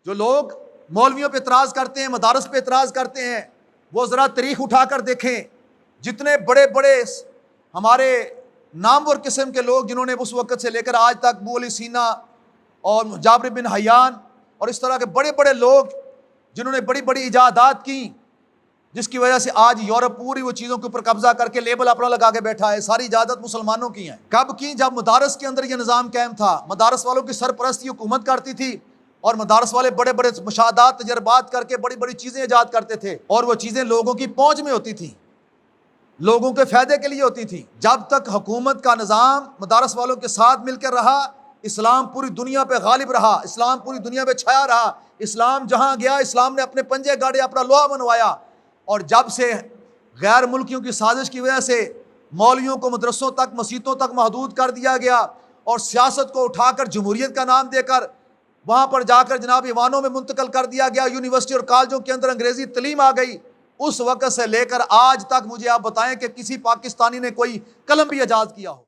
جو لوگ مولویوں پہ اعتراض کرتے ہیں، مدارس پہ اعتراض کرتے ہیں، وہ ذرا تاریخ اٹھا کر دیکھیں. جتنے بڑے بڑے ہمارے نامور قسم کے لوگ جنہوں نے اس وقت سے لے کر آج تک ابو علی سینا اور جابر بن حیان اور اس طرح کے بڑے بڑے لوگ جنہوں نے بڑی بڑی ایجادات کی، جس کی وجہ سے آج یورپ پوری وہ چیزوں کے اوپر قبضہ کر کے لیبل اپنا لگا کے بیٹھا ہے. ساری ایجادات مسلمانوں کی ہیں. کب کی؟ جب مدارس کے اندر یہ نظام قائم تھا. مدارس والوں کی سرپرستی حکومت کرتی تھی اور مدارس والے بڑے بڑے مشاہدات تجربات کر کے بڑی بڑی چیزیں ایجاد کرتے تھے، اور وہ چیزیں لوگوں کی پہنچ میں ہوتی تھیں، لوگوں کے فائدے کے لیے ہوتی تھی. جب تک حکومت کا نظام مدارس والوں کے ساتھ مل کر رہا، اسلام پوری دنیا پہ غالب رہا، اسلام پوری دنیا پہ چھایا رہا. اسلام جہاں گیا اسلام نے اپنے پنجے گاڑے، اپنا لوہا منوایا. اور جب سے غیر ملکیوں کی سازش کی وجہ سے مولویوں کو مدرسوں تک، مسجدوں تک محدود کر دیا گیا اور سیاست کو اٹھا کر جمہوریت کا نام دے کر وہاں پر جا کر جناب ایوانوں میں منتقل کر دیا گیا، یونیورسٹی اور کالجوں کے اندر انگریزی تعلیم آ گئی. اس وقت سے لے کر آج تک مجھے آپ بتائیں کہ کسی پاکستانی نے کوئی قلم بھی ایجاد کیا ہو؟